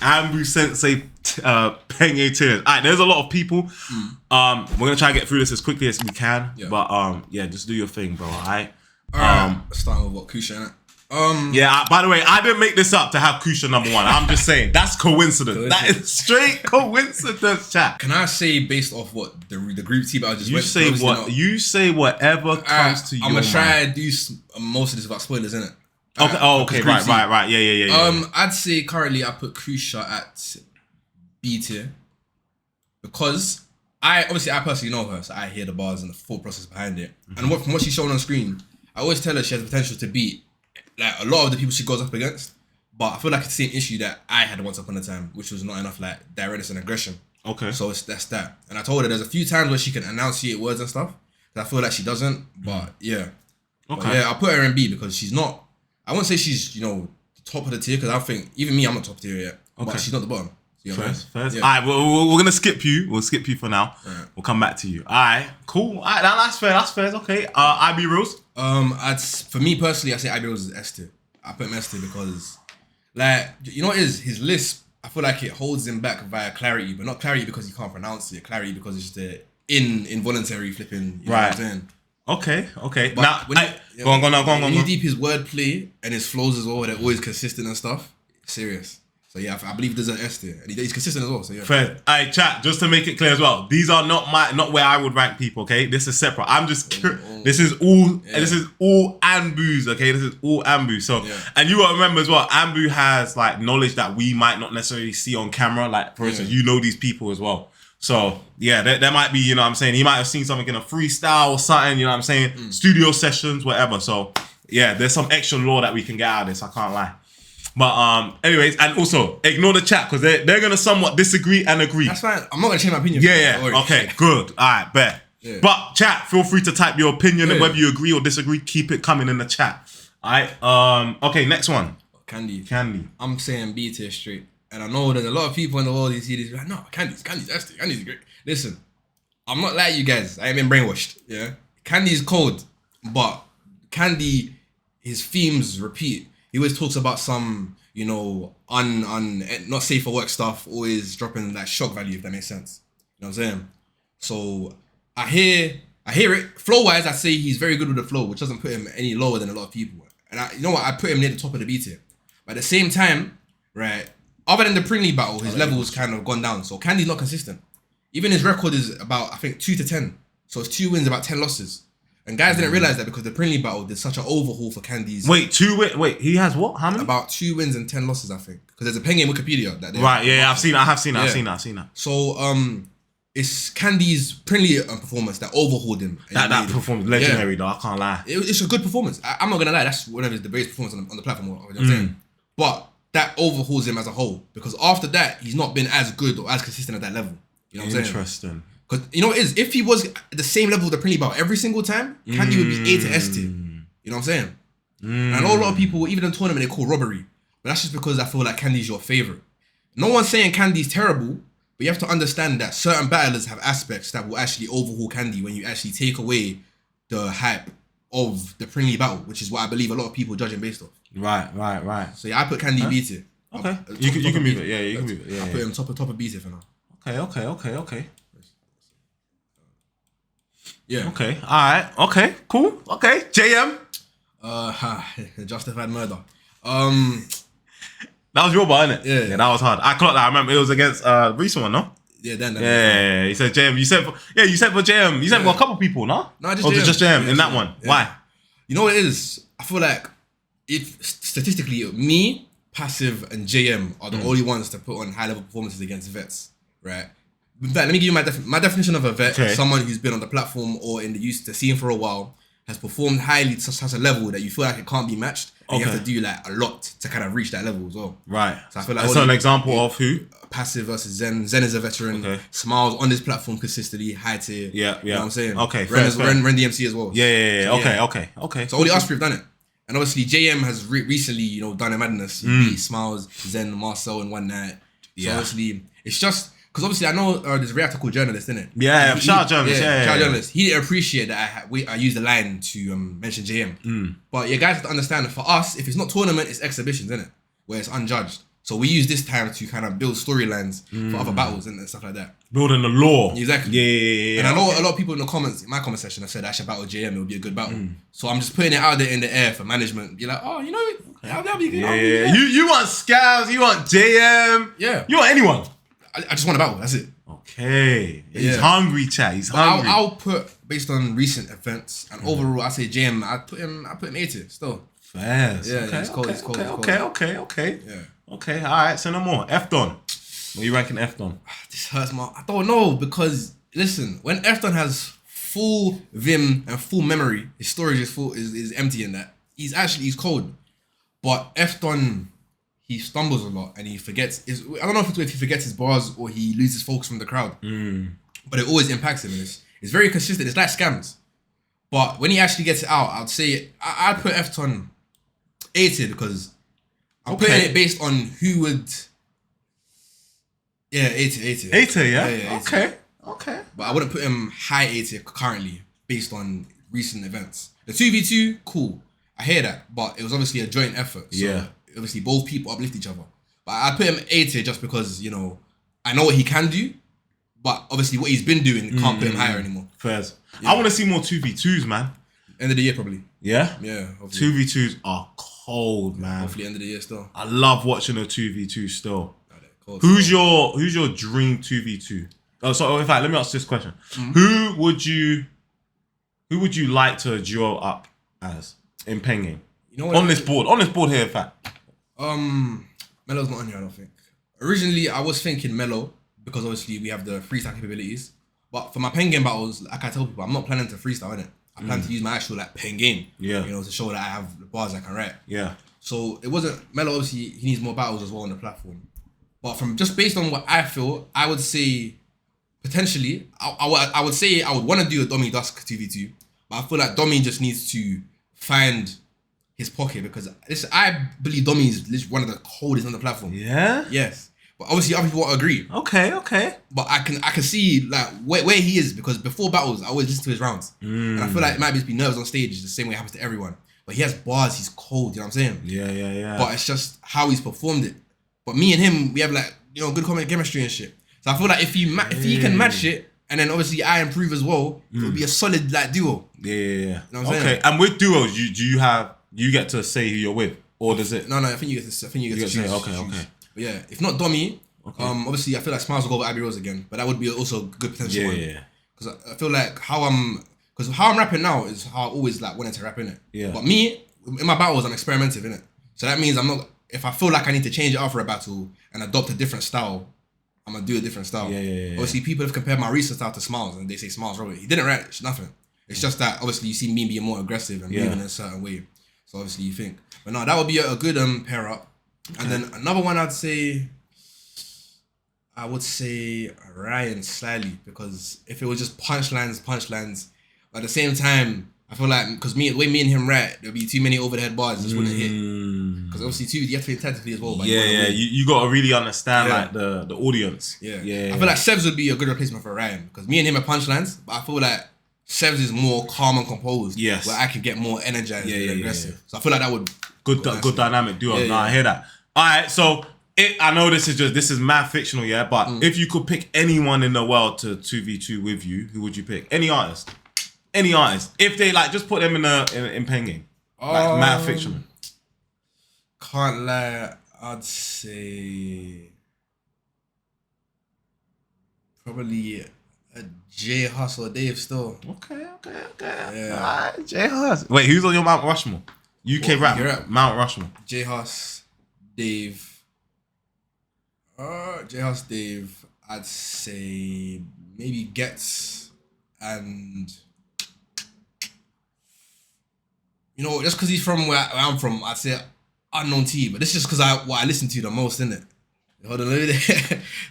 Anbu Senseii PenGame tiers. Alright, there's a lot of people. We're gonna try to get through this as quickly as we can. Yeah. But yeah, just do your thing, bro. Alright. Starting with what Kusha, innit? Yeah, by the way, I didn't make this up to have Kusha number one. I'm just saying, that's coincidence. That is straight coincidence, chat. Can I say based off what the group team I just You went say through, what? You say whatever comes to you. I'm gonna try to do most of this without spoilers, innit? Okay. Oh, okay. Right. Yeah. I'd say currently I put Kusha at B tier because I personally know her, so I hear the bars and the thought process behind it. And from what she's shown on screen, I always tell her she has the potential to beat like a lot of the people she goes up against. But I feel like it's the same issue that I had once upon a time, which was not enough like directness and aggression. Okay. So that's that. And I told her there's a few times where she can enunciate words and stuff. I feel like she doesn't. But yeah. Okay. But yeah, I'll put her in B because she's not. I won't say she's top of the tier because I think even me I'm not top tier yet. Okay. But she's not the bottom. First. Yeah. Alright, we're gonna skip you. We'll skip you for now. Right. We'll come back to you. Alright, cool. Alright, that's fair. It's okay. IB rules. For me personally, I say IB rules is S tier. I put him S tier because, like, you know what it is? His lisp, I feel like it holds him back via clarity, but not clarity because he can't pronounce it. Clarity because it's just the involuntary flipping. You know what I'm saying? Okay. But now, go on. When you deep his wordplay and his flows as well, they're always consistent and stuff. Serious. So yeah, I believe there's an S tier, and he's consistent as well. So yeah. Fair. Alright, chat. Just to make it clear as well, these are not where I would rank people. Okay, this is separate. I'm just this is all Anbu's. Okay, this is all Anbu. So and you gotta remember as well, Anbu has like knowledge that we might not necessarily see on camera. Like for instance, you know these people as well. So yeah, there might be, you know what I'm saying, he might have seen something in a freestyle or something, you know what I'm saying, studio sessions, whatever. So yeah, there's some extra lore that we can get out of this, I can't lie. But anyways, and also ignore the chat because they're gonna somewhat disagree and agree. That's fine. I'm not gonna change my opinion. Yeah. Okay, good. Alright, bet. Yeah. But chat, feel free to type your opinion and whether you agree or disagree, keep it coming in the chat. Alright, okay, next one. Candy. I'm saying B tier straight. And I know there's a lot of people in the world who see this like, no, Candy's S tier. Candy's great. Listen, I'm not like you guys. I ain't been brainwashed. Yeah. Candy's cold, but Candy, his themes repeat. He always talks about some, not safe for work stuff, always dropping that shock value, if that makes sense. You know what I'm saying? So I hear it. Flow-wise, I say he's very good with the flow, which doesn't put him any lower than a lot of people. And you know what? I put him near the top of the B tier. But at the same time, right, other than the Prinley battle, his level's kind of gone down. So Candy's not consistent. Even his record is about, I think, 2 to 10. So it's 2 wins, about 10 losses. And guys didn't realize that because the Prinley battle did such an overhaul for Candy's. Wait, he has what? How many? About 2 wins and 10 losses, I think. Because there's a PenGame Wikipedia that they I have seen that. So it's Candy's Prinley performance that overhauled him. That performance legendary though, I can't lie. It's a good performance. I'm not gonna lie, that's one of the greatest performance on the platform. You know what I'm saying? But that overhauls him as a whole. Because after that, he's not been as good or as consistent at that level. You know what I'm saying? Interesting. Because you know what it is? If he was at the same level of the Prinley battle every single time, Candy would be A to S tier. You know what I'm saying? And I know a lot of people, even in tournament, they call robbery. But that's just because I feel like Candy's your favourite. No one's saying Candy's terrible, but you have to understand that certain battlers have aspects that will actually overhaul Candy when you actually take away the hype of the Prinley battle, which is what I believe a lot of people judge him based off. Right. So yeah, I put Candy B tier. Okay. You can move it. Yeah, you can move it. Yeah, I put him top of B tier for now. Okay. Yeah. Okay. Alright. Okay. Cool. Okay. JM. Justified murder. That was your bar, innit? Yeah, that was hard. I clocked that. I remember it was against recent one, no? Yeah, then. Yeah. You said JM. You said for JM. You said for a couple people, no? No, just JM. Just JM in that one. Yeah. Why? You know what it is? I feel like if statistically, me, Passive, and JM are the only ones to put on high level performances against vets, right? In fact, let me give you my definition of a vet. Okay. Someone who's been on the platform or in the scene for a while, has performed highly to such a level that you feel like it can't be matched. And you have to do like a lot to kind of reach that level as well. Right. So I feel like that's an example of who? Passive versus Zen. Zen is a veteran. Okay. Smiles on this platform consistently, high tier. Yeah. You know what I'm saying? Okay. Ren DMC as well. Yeah. Okay. So only us three have done it. And obviously JM has recently, done a madness. He beat Smiles, Zen, Marcel in one night. So obviously it's just because obviously I know there's a reactor called Journalist, isn't it? Yeah, shout out Journalist. Shout out Journalist. He didn't appreciate that I used the line to mention JM. But you guys have to understand that for us, if it's not tournament, it's exhibitions, isn't it? Where it's unjudged. So we use this time to kind of build storylines for other battles and stuff like that. Building the lore. Exactly. Yeah. And I know a lot of people in the comments, in my comment section, have said I should battle JM. It would be a good battle. So I'm just putting it out there in the air for management. Be like, oh, you know, that'll be good. Yeah. You want Scavs, you want JM. Yeah. You want anyone. I just want a battle. That's it. Okay. He's hungry, chat. He's hungry. I'll put, based on recent events and overall, I say JM. I put him A tier still. Fast. Yeah, it's cold. Okay. Yeah. Okay, all right, so no more. F-Don. What are you ranking F-Don? This hurts my... I don't know, because, listen, when F-Don has full vim and full memory, his storage is full, is empty in that. He's cold. But F-Don, he stumbles a lot and he forgets... I don't know if he forgets his bars or he loses focus from the crowd. But it always impacts him. And it's very consistent. It's like scams. But when he actually gets it out, I'd say... I'd put F-Don A tier because... I'm putting it based on who would... Yeah, A tier. A tier, yeah? Yeah, Okay. But I wouldn't put him high A tier currently based on recent events. The 2v2, cool. I hear that. But it was obviously a joint effort. So obviously both people uplift each other. But I'd put him A tier just because, you know, I know what he can do. But obviously what he's been doing, can't put him higher anymore. Fairs. Yeah. I want to see more 2v2s, man. End of the year, probably. Yeah? Yeah. Hopefully. 2v2s are cold, man. Hopefully end of the year still. I love watching a 2v2 still. Cold, who's your dream 2v2? Oh, so in fact, let me ask this question. Who would you like to duo up as in PenGame? You know what? On this board here, in fact. Melo's not on here, I don't think. Originally, I was thinking Melo because obviously we have the freestyle capabilities. But for my PenGame battles, like I tell people, I'm not planning to freestyle, innit? I plan to use my actual PenGame. Yeah. You know, to show that I have the bars I can write. Yeah. So it wasn't Melo. Obviously, he needs more battles as well on the platform. But from just based on what I feel, I would say potentially, I would say I would want to do a Domy Dusk 2v2. But I feel like Domy just needs to find his pocket because I believe Domy is literally one of the coldest on the platform. Yeah. Yes. But obviously other people won't agree. Okay. But I can see like where he is because before battles I always listen to his rounds. And I feel like it might just be nerves on stage the same way it happens to everyone. But he has bars, he's cold, you know what I'm saying? Yeah. But it's just how he's performed it. But me and him, we have like, you know, good chemistry and shit. So I feel like if he can match it and then obviously I improve as well, it would be a solid like duo. Yeah. You know what I'm saying? Okay. And with duos, you get to say who you're with? Or does it? No, I think you get to choose. Okay. But yeah, if not Domy, obviously I feel like Smiles will go with Abbey Rose again, but that would be also a good potential one. Yeah. Because I feel like how I'm rapping now is how I always like wanted to rap in it. Yeah. But me, in my battles, I'm experimental in it. So that means I'm not. If I feel like I need to change it up for a battle and adopt a different style, I'm gonna do a different style. Yeah. Obviously, people have compared my recent style to Smiles, and they say Smiles wrote it. He didn't write it, nothing. It's just that obviously you see me being more aggressive and moving in a certain way. So obviously you think, but no, that would be a good pair up. Okay. And then another one I would say Orion slightly because if it was just punchlines, but at the same time, I feel like because the way me and him rap, there'll be too many overhead bars, just wouldn't hit. Because obviously too, you have to be intensively as well. But you got to really understand like the audience. Yeah. I feel like Sevs would be a good replacement for Orion because me and him are punchlines, but I feel like Sevs is more calm and composed. Yes. Where I can get more energized and aggressive. Yeah. So I feel like that would good dynamic duo. No, I hear that. All right, so I know this is mad fictional, but if you could pick anyone in the world to 2v2 with you, who would you pick? Any artist. If they like just put them in PenGame. Like mad fictional. Can't lie, I'd say probably a J Hus or Dave still. Okay. Yeah. Alright, J Hus. Wait, who's on your Mount Rushmore? UK rap. Mount Rushmore. J Hus, Dave. J Hus, Dave. I'd say maybe Gets and you know, just because he's from where I'm from, I'd say Unknown T. But this is just because what I listen to the most, innit? Hold on, let me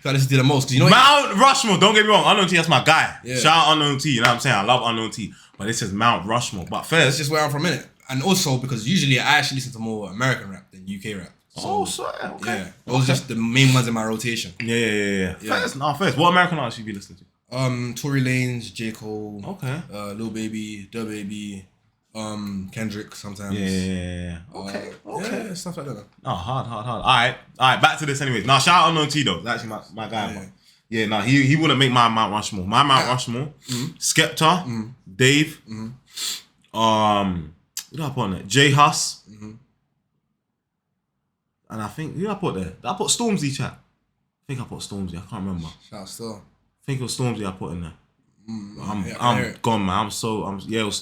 I listen to the most. Cause you know Mount Rushmore, don't get me wrong. Unknown T, that's my guy. Yeah. Shout out Unknown T, you know what I'm saying? I love Unknown T. But this is Mount Rushmore. But first, that's just where I'm from, innit? And also because usually I actually listen to more American rap than UK rap. So, okay. Yeah. Those are just the main ones in my rotation. Yeah. First. What American artists you be listening to? Tory Lanez, J. Cole. Okay. Lil Baby, Da Baby. Kendrick sometimes. Yeah. Okay. Yeah, stuff like that. Oh, hard. All right. Back to this, anyways. Now, shout out No T though. That's actually my guy. Yeah. Yeah. No, he wouldn't make my Mount Rushmore. My Mount Rushmore. Skepta, Dave. Who did I put on there? J Huss. And I think who did I put there? Did I put Stormzy, chat? I think I put Stormzy. I can't remember. Shout out still. I think it was Stormzy I put in there. I'm gone, man. It was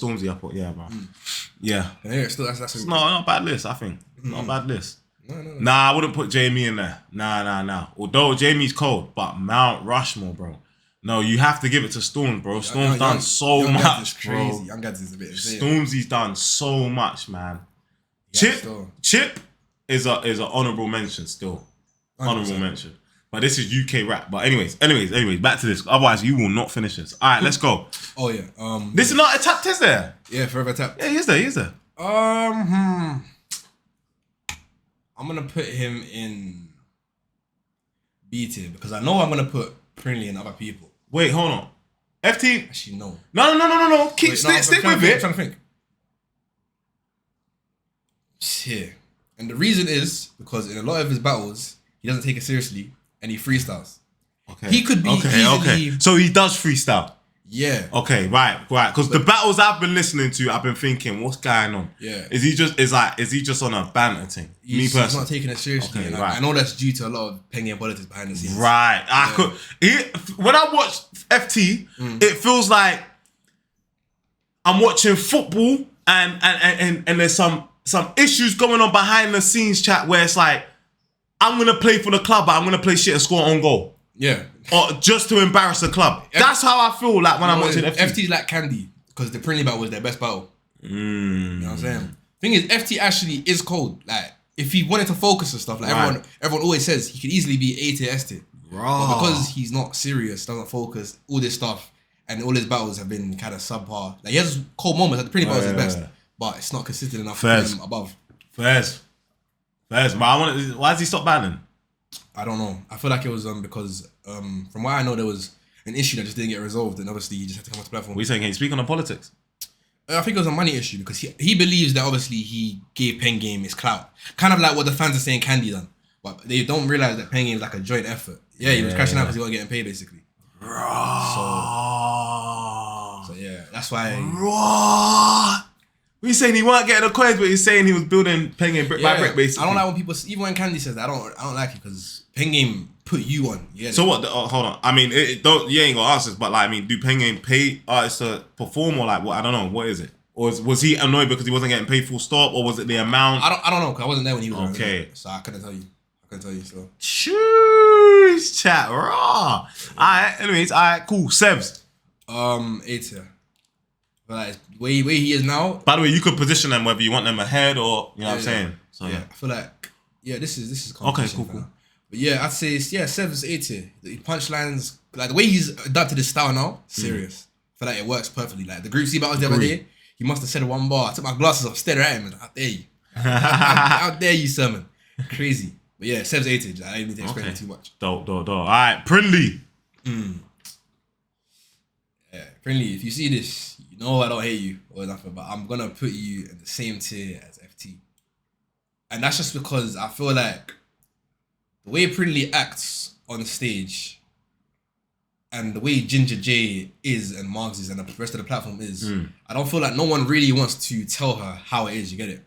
Stormzy I put, yeah, man. Yeah. Yeah, still that's it's not a bad list, I think. Not a bad list. No. Nah, I wouldn't put Jamie in there. Nah. Although Jamie's cold, but Mount Rushmore, bro. No, you have to give it to Storm, bro. Storm's done so much, bro. Young Gads is a bit insane. Stormzy's done so much, man. Chip is an honourable mention still. Honourable mention. But this is UK rap. But anyways, back to this. Otherwise, you will not finish this. All right, let's go. Oh yeah. This is not a tap test there. Yeah, forever tap. Yeah, he is there. I'm gonna put him in B tier because I know I'm gonna put Prinley and other people. Wait, hold on. FT. Actually, no. No. Stick with it. I'm trying to think. Here. And the reason is because in a lot of his battles, he doesn't take it seriously and he freestyles. Okay. He could be easily... So he does freestyle? Yeah. Okay, right. Because the battles I've been listening to, I've been thinking, what's going on? Yeah. Is he just on a banter thing? He's not taking it seriously. Okay, right. I know that's due to a lot of PenGame politics behind the scenes. Right. When I watch FT, it feels like I'm watching football and there's some issues going on behind the scenes, chat, where it's like, I'm going to play for the club, but I'm going to play shit and score on goal. Yeah. Or just to embarrass the club. That's how I feel like when I'm watching FT. FT's like Candy, because the Prinley battle was their best battle. You know what I'm saying? Thing is, FT actually is cold. Like, if he wanted to focus and stuff, like everyone always says, he could easily be A tier, S tier. But because he's not serious, doesn't focus, all this stuff, and all his battles have been kind of subpar. Like, he has cold moments, like the Prinley battle is his best, but it's not consistent enough to put him above. Fairs. But why does he stop battling? I don't know. I feel like it was because from what I know, there was an issue that just didn't get resolved, and obviously he just had to come off the platform. What are you saying? Can you speak on the politics? I think it was a money issue because he believes that obviously he gave PenGame his clout, kind of like what the fans are saying Candy done, but they don't realize that PenGame is like a joint effort. Yeah, he was crashing out because he wasn't getting paid basically. So yeah, that's why. He's saying he weren't getting the coins, but he's saying he was building PenGame brick by brick, basically. I don't like when people, even when Candy says that, I don't like it because PenGame put you on. So what? Hold on. I mean, you ain't gonna ask this, but like, I mean, do PenGame pay artists to perform or like what? I don't know. What is it? Or was he annoyed because he wasn't getting paid full stop, or was it the amount? I don't know because I wasn't there when he was. Okay. So I couldn't tell you. So. Shoosh, chat raw. Alright. Anyways, alright, cool. Sevs. A tier. But like, where he is now. By the way, you could position them whether you want them ahead or you know what I'm saying. So yeah, I feel like this is okay. Cool. But yeah, I'd say Sev's A tier. The punchlines, like the way he's adapted his style now, serious. I feel like it works perfectly. Like the group C battles the other day, he must have said one bar. I took my glasses off, stared at him, and how dare you? How dare you, Sermon? Crazy. But yeah, Sev's A tier. I didn't need to explain it too much. Dope. All right, Prinley. Yeah, Prinley. If you see this. No, I don't hate you or nothing, but I'm gonna put you in the same tier as FT. And that's just because I feel like the way Prinley acts on stage and the way Ginger J is and Margs is and the rest of the platform is, I don't feel like no one really wants to tell her how it is, you get it?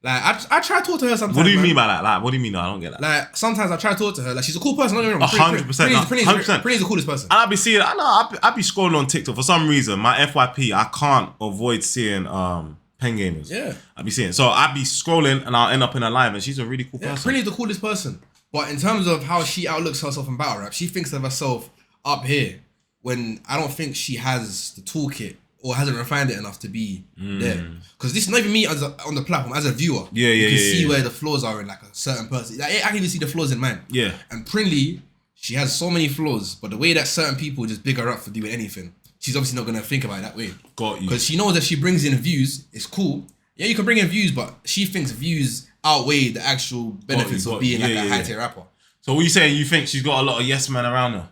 Like, I try to talk to her sometimes. What do you mean by that? Like, what do you mean? I don't get that. Like, sometimes I try to talk to her. Like, she's a cool person. 100%. Prinley's the coolest person. And I'll be seeing, I be scrolling on TikTok. For some reason, my FYP, I can't avoid seeing PenGamers. Yeah. I'll be seeing. So I'll be scrolling and I'll end up in her live and she's a really cool person. Prinley's the coolest person. But in terms of how she outlooks herself in battle rap, she thinks of herself up here when I don't think she has the toolkit or hasn't refined it enough to be there. Because this is not even me on the platform, as a viewer. You can see where the flaws are in like a certain person. Like, I can even see the flaws in mine. Yeah. And Prinley, she has so many flaws, but the way that certain people just big her up for doing anything, she's obviously not going to think about it that way. Got you. Because she knows that she brings in views, it's cool. Yeah, you can bring in views, but she thinks views outweigh the actual benefits of being a high tier rapper. So what are you saying? You think she's got a lot of yes men around her?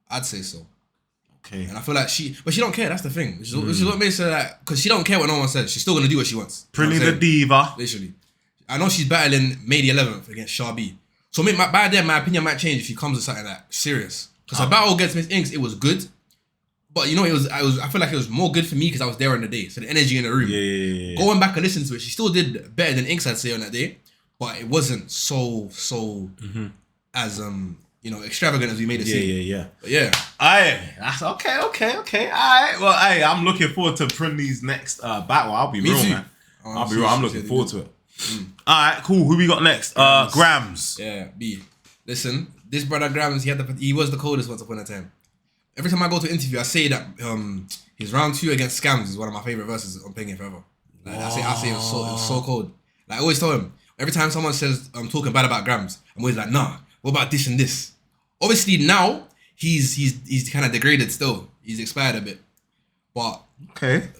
I'd say so. Okay. And I feel like she don't care. That's the thing. Which is what makes her like, because she don't care what no one says. She's still gonna do what she wants. Prinley the diva. Literally. I know she's battling May the 11th against Sharby. So by then, my opinion might change if she comes with something like serious. Because her battle against Miss Inks, it was good. But you know, I feel like it was more good for me because I was there on the day. So the energy in the room. Yeah. Going back and listening to it, she still did better than Inks, I'd say, on that day. But it wasn't so as extravagant as we made it seem. Yeah. But yeah. That's okay. Alright. Well, I'm looking forward to Prinley's next battle. I'll be real, man. I'll be real. I'm looking forward to it. Alright, cool. Who we got next? Grams. Yeah, B. Listen, this brother Grams, he was the coldest once upon a time. Every time I go to an interview, I say that his round 2 against Scams is one of my favorite verses on PenGame forever. Like, I say it was so cold. Like, I always tell him, every time someone says I'm talking bad about Grams, I'm always like, nah, what about this and this? Obviously now he's kind of degraded still. He's expired a bit. But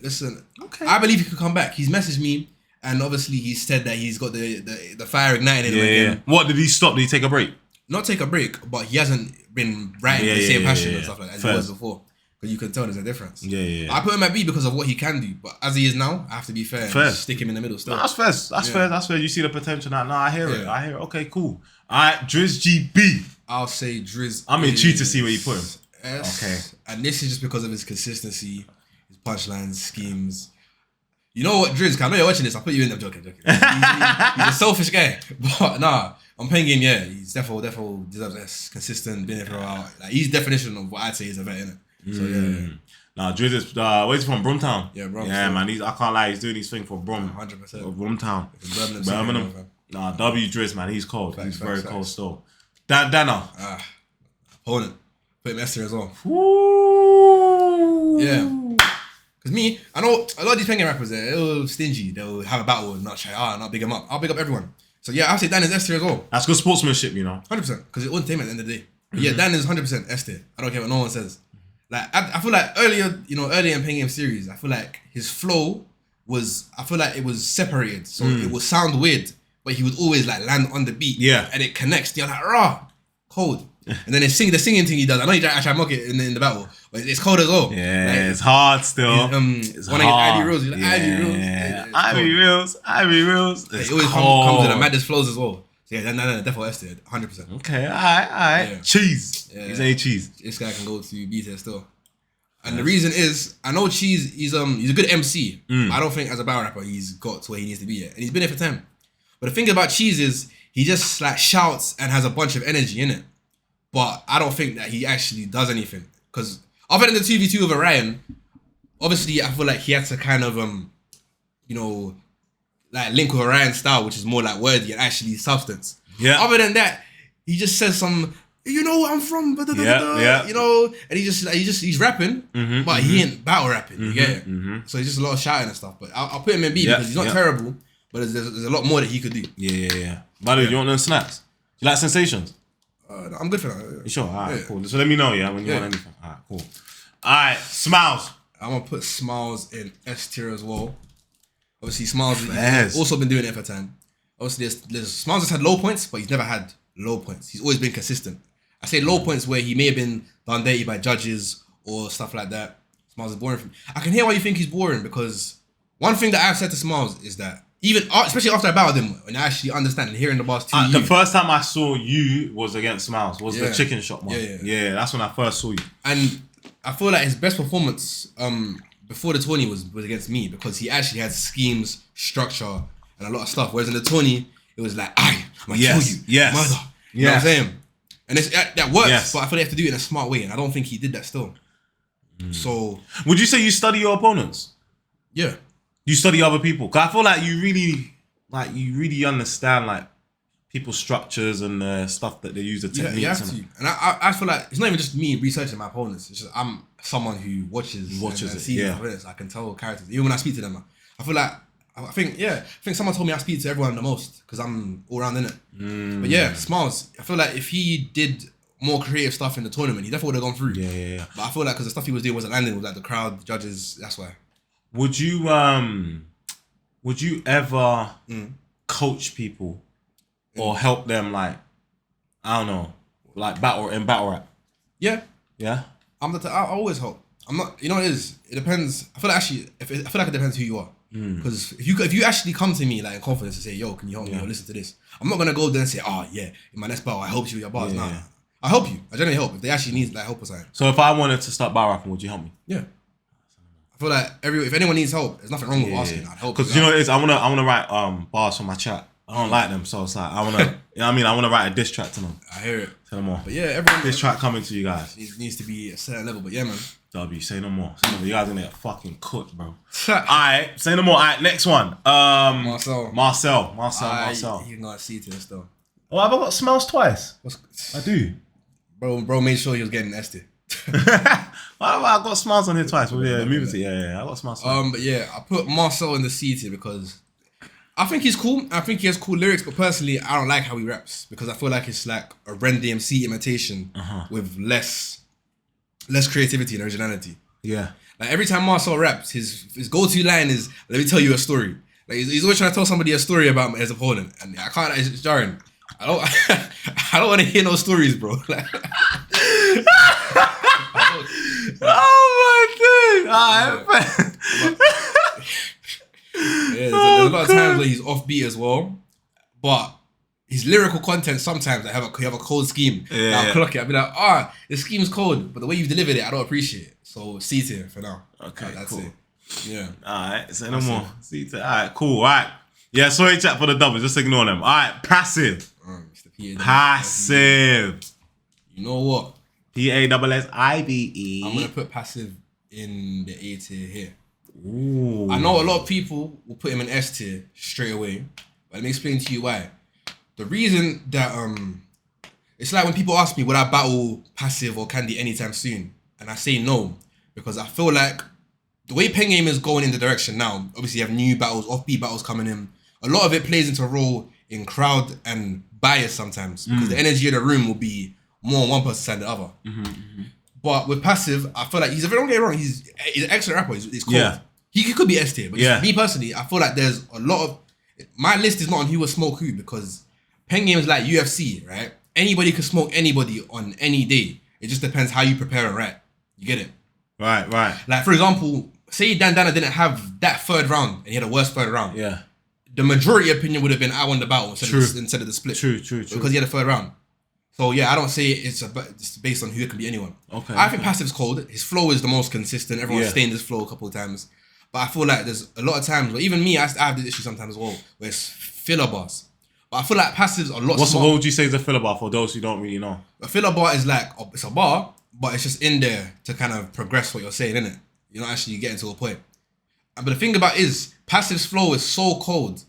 listen, I believe he could come back. He's messaged me, and obviously he said that he's got the fire ignited in him again. What, did he stop? Did he take a break? Not take a break, but he hasn't been writing the same passion and stuff like that as he was before. Because you can tell there's a difference. Yeah. I put him at B because of what he can do, but as he is now, I have to be fair. And stick him in the middle still. No, that's fair. That's fair. You see the potential now. No, I hear it. Okay, cool. Alright, Drizz GB. I'll say Drizz. I'm intrigued to see where you put him. Okay. And this is just because of his consistency, his punchlines, schemes. You know what, Drizz? I know you're watching this. I'll put you in. I'm joking. He's a selfish guy. But nah, on PenGame, yeah, he's definitely deserves S. Consistent, been here for a while. Like, he's definition of what I'd say is a vet, innit? So yeah. Nah, Drizz is where's he from? Brumtown. Yeah, Brum. Yeah, man. I can't lie. He's doing his thing for Brum. 100%. Brumtown. Birmingham. Nah, W Drizz, man. He's cold. He's very cold still. Dana. Opponent. Put him S tier as well. Woo. Yeah. Because me, I know a lot of these PenGame rappers, they're a little stingy. They'll have a battle and not try, not big him up. I'll big up everyone. So yeah, I'll say Dan is S tier as well. That's good sportsmanship, you know. 100%. Because it's entertainment at the end of the day. But yeah, Dan is 100% S tier. I don't care what no one says. Like, I feel like earlier in PenGame series, I feel like his flow I feel like it was separated. So it would sound weird, but he would always like land on the beat. Yeah. And it connects. You're like, raw, cold. And then the singing thing he does. I know he tried to mock it in the battle, but it's cold as well. Yeah, like, it's hard still. It's hard. Ivy Rose. Like, Ivy Rose. It always comes with the maddest flows as well. So yeah, no, definitely S tier, 100%. Okay, alright. Yeah. Cheese. Yeah. He's a cheese. This guy can go to B tier still. And the reason is, I know Cheese, he's a good MC. But I don't think as a battle rapper he's got to where he needs to be yet. And he's been here for time. But the thing about Cheese is he just like shouts and has a bunch of energy in it. But I don't think that he actually does anything. Because other than the 2v2 with Orion, obviously I feel like he had to kind of like link with Orion's style, which is more like wordy and actually substance. Yeah. Other than that, he just says some, you know where I'm from, you know, and he's rapping, but he ain't battle rapping. You get it? So he's just a lot of shouting and stuff. But I'll put him in B because he's not terrible, but there's a lot more that he could do. Yeah. By the way, you want them snaps? Do you like sensations? I'm good for that. You sure? Alright, cool. So let me know, when you want anything. Alright, cool. Alright, Smiles. I'm gonna put Smiles in S tier as well. Obviously, Smiles has also been doing it for time. Obviously, Smiles has had low points, but he's never had low points. He's always been consistent. I say low points where he may have been done dirty by judges or stuff like that. Smiles is boring for me. I can hear why you think he's boring because one thing that I've said to Smiles is that even, especially after I battled him, when I actually understand and hearing the bars to you. The first time I saw you was against Smiles, was the chicken shop one. Yeah, that's when I first saw you. And I feel like his best performance before the tourney was against me because he actually had schemes, structure, and a lot of stuff. Whereas in the tourney, it was like, I'm gonna kill you, mother. You know what I'm saying? And that works, but I feel they have to do it in a smart way, and I don't think he did that still. So, would you say you study your opponents? Yeah. You study other people? Cause I feel like you really understand like people's structures and stuff that they use, the techniques. You have to. And I feel like it's not even just me researching my opponents. It's just I'm someone who watches and sees their opponents. I can tell characters. Even when I speak to them, I feel like I think someone told me I speak to everyone the most because I'm all around in it. But yeah, Smiles. I feel like if he did more creative stuff in the tournament, he definitely would have gone through. Yeah. But I feel like because the stuff he was doing wasn't landing with like the crowd, the judges. That's why. Would you ever coach people or help them like, I don't know, like battle rap? Yeah. Yeah? I always help. I'm not. You know what it is? It depends. I feel like it depends who you are. Because if you actually come to me like in confidence and say, yo, can you help me or listen to this? I'm not gonna go there and say, oh yeah, in my next battle I help you with your bars. Nah. I help you. I generally help if they actually need like help or something. So if I wanted to start bar rapping, would you help me? Yeah. I feel like if anyone needs help, there's nothing wrong with asking. I'd help. Because you know what it is, I wanna write bars for my chat. I don't like them, so it's like I wanna you know what I mean, I wanna write a diss track to them. I hear it. Say no more. But yeah, everyone This track coming to you guys. needs to be a certain level. But yeah, man. W, say no more. Say no more. You guys gonna get fucking cooked, bro. Alright, say no more. Alright, next one. Marcel. He's not see to this though. Oh, have I got smells twice? I do. Bro made sure he was getting nested. I got smiles on here twice. Well, yeah, move it. Yeah. I got smiles. But yeah, I put Marcel in the C tier because I think he's cool. I think he has cool lyrics, but personally, I don't like how he raps because I feel like it's like a Ren DMC imitation with less creativity and originality. Yeah. Like every time Marcel raps, his go-to line is, "Let me tell you a story." Like he's always trying to tell somebody a story about his opponent, and I can't. It's jarring. I don't want to hear no stories, bro. Like, oh my god! There's a lot of times where he's offbeat as well, but his lyrical content sometimes I have a cold scheme. I'll clock it. I'll be like, the scheme's cold, but the way you've delivered it, I don't appreciate it. So C tier for now. Okay, that's cool. it. Yeah. Alright, say no more. C tier. Alright, cool. Alright. Yeah, sorry chat for the doubles, just ignore them. Alright, passive. Passive. You know what? PASSIVE. I'm gonna put passive in the A tier here. Ooh. I know a lot of people will put him in S tier straight away, but let me explain to you why. The reason that it's like when people ask me would I battle passive or Candy anytime soon, and I say no because I feel like the way PenGame is going in the direction now. Obviously, you have new battles, offbeat battles coming in. A lot of it plays into a role in crowd and bias sometimes because the energy of the room will be more on one person's side than the other. But with passive, I feel like don't get me wrong, he's an excellent rapper. He's cool. Yeah. He could be S tier, but me personally, I feel like there's a lot of my list is not on who will smoke who because PenGame is like UFC, right? Anybody can smoke anybody on any day. It just depends how you prepare and rap. You get it? Right. Like for example, say Dandana didn't have that third round and he had a worse third round. Yeah. The majority opinion would have been I won the battle instead of the split. True. Because he had a third round. So yeah, I don't say it's based on who it can be anyone. Okay. I think passive's cold. His flow is the most consistent. Everyone's staying in this flow a couple of times. But I feel like there's a lot of times where even me, I have this issue sometimes as well, where it's filler bars. But I feel like passive's a lot smarter. What would you say is a filler bar for those who don't really know? A filler bar is like, it's a bar, but it's just in there to kind of progress what you're saying, innit? You're not actually getting to a point. But the thing about it is, passive's flow is so cold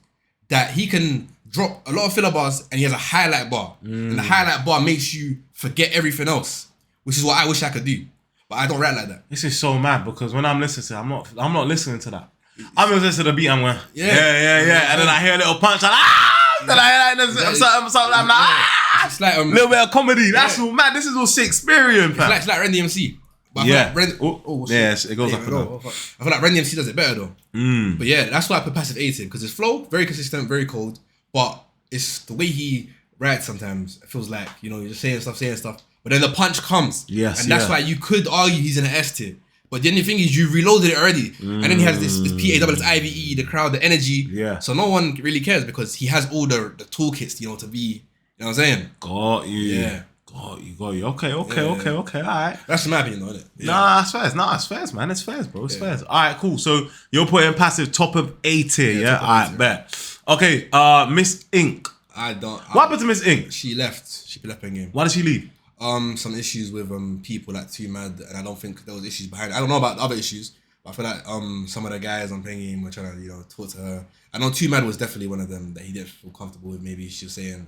that he can drop a lot of filler bars and he has a highlight bar. And the highlight bar makes you forget everything else, which is what I wish I could do. But I don't rap like that. This is so mad because when I'm listening to it, I'm not listening to that. I'm listening to the beat, I'm going, yeah. And then I hear a little punch, and then I hear something, I'm like, it's like a little bit of comedy. That's all mad. This is all Shakespearean, fam. It's like Ren DMC. But it goes up and down. I feel like Ren DMC does it better though. But yeah, that's why I put passive 18 because his flow, very consistent, very cold. But it's the way he writes sometimes. It feels like, you're just saying stuff. But then the punch comes. Yes. And that's why you could argue he's in an S tier. But the only thing is you reloaded it already. And then he has this PASSIVE, the crowd, the energy. Yeah. So no one really cares because he has all the toolkits, to be, you know what I'm saying? Got you. Yeah. Got you. Okay. All right. That's my opinion, though, isn't it? Yeah. Nah, it's fair. It's fair, man. It's fair, bro. It's fair. All right, cool. So you're putting passive top of A tier, yeah? All right, bet. Okay, Miss Inc. What happened to Miss Inc? She left. She left PenGame. Why did she leave? Some issues with people like Too Mad, and I don't think there was issues behind it. I don't know about the other issues, but I feel like some of the guys on PenGame were trying to talk to her. I know Too Mad was definitely one of them that he didn't feel comfortable with. Maybe she was saying,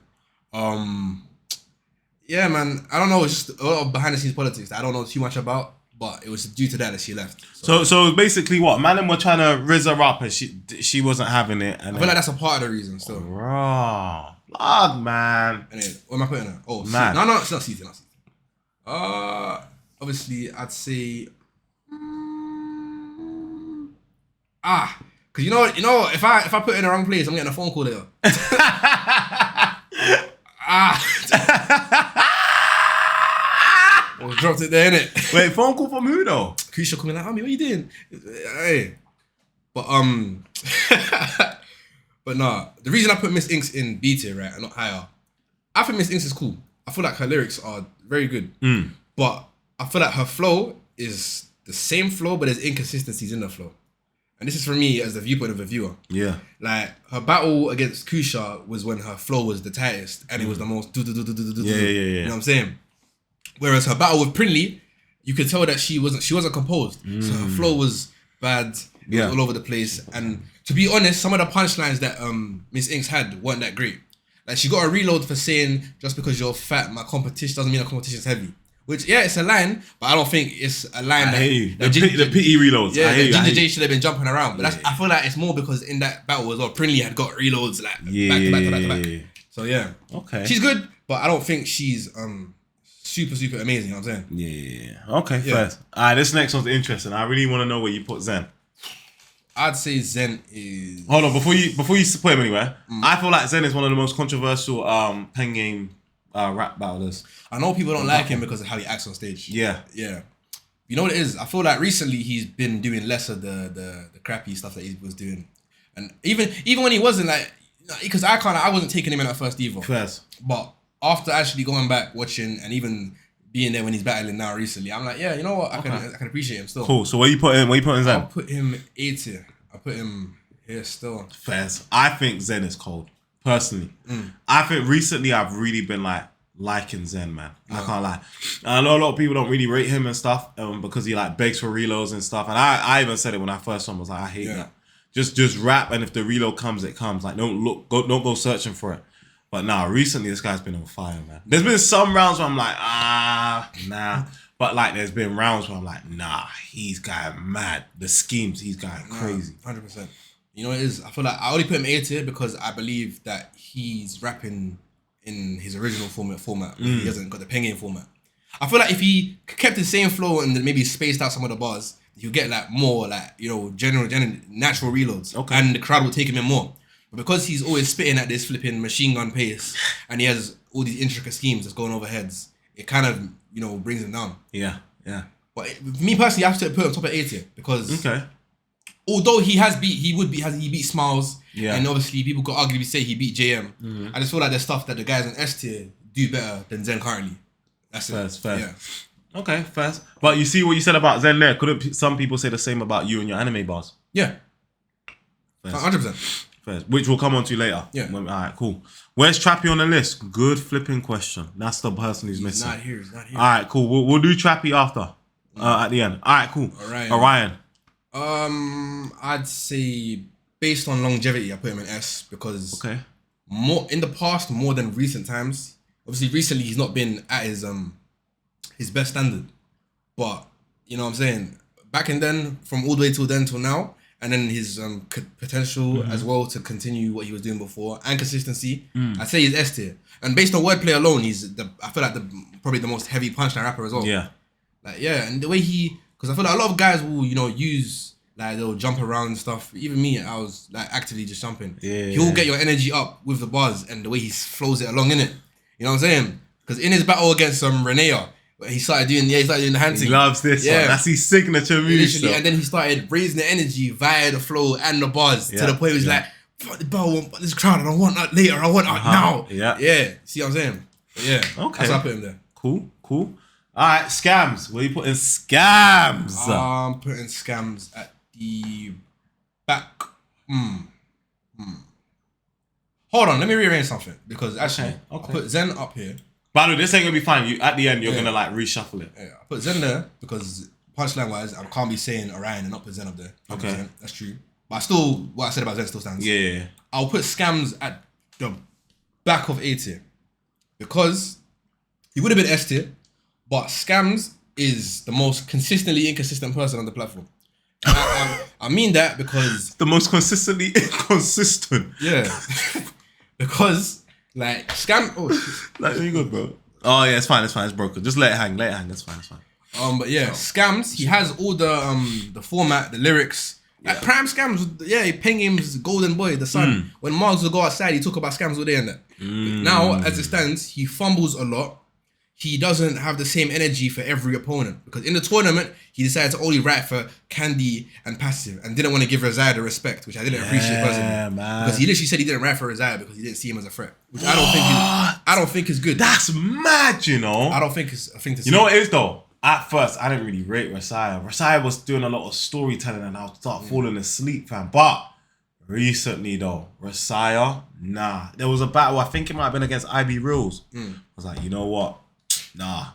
yeah, man, I don't know. It's just a lot of behind the scenes politics that I don't know too much about, but it was due to that she left. So basically, what man were trying to rizz her up, and she wasn't having it. And I feel like that's a part of the reason. Still, Lord, man. Anyway, what am I putting her? Oh, man. No, it's not season. Obviously, I'd say, because you know, if I put it in the wrong place, I'm getting a phone call later. Dropped it there, innit? Wait, phone call from who though? Kusha coming like, Ami, what are you doing? Hey. But but nah, the reason I put Miss Inks in B tier, right, and not higher, I think Miss Inks is cool. I feel like her lyrics are very good. But I feel like her flow is the same flow, but there's inconsistencies in the flow. And this is for me as the viewpoint of a viewer. Yeah. Like, her battle against Kusha was when her flow was the tightest and it was the most Yeah. You know what I'm saying? Whereas her battle with Prinley, you could tell that she wasn't composed. So her flow was bad. It was all over the place. And to be honest, some of the punchlines that Miss Inks had weren't that great. Like, she got a reload for saying, just because you're fat, my competition doesn't mean the competition's heavy. Which, yeah, it's a line, but I don't think it's a line the pity reloads. Yeah, Ginger J should have been jumping around. But I feel like it's more because in that battle as well, Prinley had got reloads like back to back. So yeah. Okay. She's good, but I don't think she's super amazing, you know what I'm saying? Yeah. Okay, first. Alright, this next one's interesting. I really want to know where you put Zen. I'd say Zen is... Hold on, before you put him anywhere, I feel like Zen is one of the most controversial PenGame rap battlers. I know people don't like him because of how he acts on stage. Yeah. You know what it is? I feel like recently he's been doing less of the crappy stuff that he was doing. And even when he wasn't like... Because I wasn't taking him in at first either. But after actually going back, watching, and even being there when he's battling now recently, I'm like, yeah, you know what? I can appreciate him still. Cool. So where you put him? Zen? I'll put him A tier. I put him here still. Fairs. I think Zen is cold. Personally. I think recently I've really been liking Zen, man. I can't lie. I know a lot of people don't really rate him and stuff because he like begs for reloads and stuff. And I even said it when I first saw him, I was like, I hate that. Just rap, and if the reload comes, it comes. Like, don't go searching for it. But nah, recently this guy's been on fire, man. There's been some rounds where I'm like, nah. But like, there's been rounds where I'm like, nah, he's going mad. The schemes, he's going crazy. 100%. You know what it is? I feel like I only put him A tier because I believe that he's rapping in his original format. He hasn't got the PenGame format. I feel like if he kept the same flow and then maybe spaced out some of the bars, he'll get like more like, you know, general natural reloads. Okay. And the crowd will take him in more. But because he's always spitting at this flipping machine gun pace and he has all these intricate schemes that's going over heads, it kind of, you know, brings him down. Yeah. But me personally, I have to put him top of A tier because although he beat Smiles, and obviously people could arguably say he beat JM. I just feel like there's stuff that the guys in S tier do better than Zen currently. That's fair. Yeah. Okay, fair. But you see what you said about Zen there. Couldn't some people say the same about you and your anime bars? Yeah. 100%. First, which we'll come on to later. Yeah. All right, cool. Where's Trappy on the list? Good flipping question. That's the person who's missing. He's not here. All right, cool. We'll do Trappy after. At the end. All right, cool. Orion. I'd say based on longevity, I put him in S because more in the past, more than recent times. Obviously, recently he's not been at his best standard, but you know what I'm saying. Back in then, from all the way till then till now. And then his potential as well to continue what he was doing before and consistency. I'd say he's S tier. And based on wordplay alone, I feel like probably the most heavy punchline rapper as well. Yeah. And the way because I feel like a lot of guys will, you know, use, like, they'll jump around and stuff. Even me, I was like actively just jumping. Yeah. He'll get your energy up with the bars and the way he flows it along in it. You know what I'm saying? Because in his battle against Rasiah, he started doing the hand thing. He loves this one. That's his signature move. And then he started raising the energy via the flow and the bars to the point where he's like, fuck the ball, this crowd, I don't want that later, I want that now. Yeah. See what I'm saying? Yeah. Okay. That's why I put him there. Cool. Alright, Scams. Where are you putting Scams? I'm putting Scams at the back. Hold on, let me rearrange something. Because actually, I'll put Zen up here. By the way, this ain't gonna be fine. At the end, you're gonna like reshuffle it. Yeah, I put Zen there because punchline wise, I can't be saying Orion and not put Zen up there. 100%. Okay, that's true. But still, what I said about Zen still stands. Yeah. I'll put Scams at the back of A tier because he would have been S tier, but Scams is the most consistently inconsistent person on the platform. And I mean that because the most consistently inconsistent. Yeah, because. Like, like, you good, bro? Oh, yeah, it's fine, it's broken. Just let it hang, that's fine. But yeah, Scams, he has all the format, the lyrics. Yeah. Like, prime Scams, PenGame's golden boy, the son. When Margs would go outside, he talk about Scams all day and that. Now, as it stands, he fumbles a lot. he doesn't have the same energy for every opponent. Because in the tournament, he decided to only rap for Candy and Passive and didn't want to give Rosiah the respect, which I didn't appreciate personally. Man. Because he literally said he didn't rap for Rosiah because he didn't see him as a threat. Which I don't think is good. That's mad, you know. I don't think it's a thing to see. You know what it is though? At first, I didn't really rate Rosiah. Rosiah was doing a lot of storytelling and I'll start falling asleep, fam. But recently though, Rosiah, nah. There was a battle, I think it might have been against IB Reels. I was like, you know what? Nah,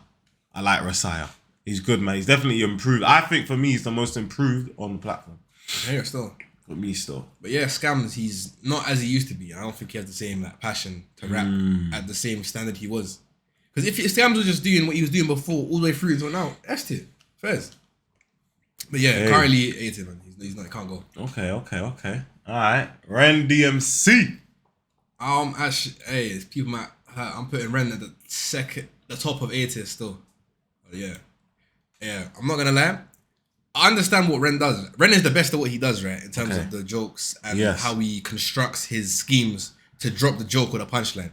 I like Rosiah. He's good, man. He's definitely improved. I think for me, he's the most improved on the platform. Yeah, still. For me, still. But yeah, Scams, he's not as he used to be. I don't think he has the same like passion to rap at the same standard he was. Because if Scams was just doing what he was doing before all the way through until now, S tier, fairs. But yeah, currently A tier, man. He's not, he can't go. Okay. All right, Ren DMC. Actually, hey, people might. I'm putting Ren at the top of A tier still. But yeah. I'm not gonna lie. I understand what Ren does. Ren is the best at what he does, right? In terms of the jokes and how he constructs his schemes to drop the joke with a punchline.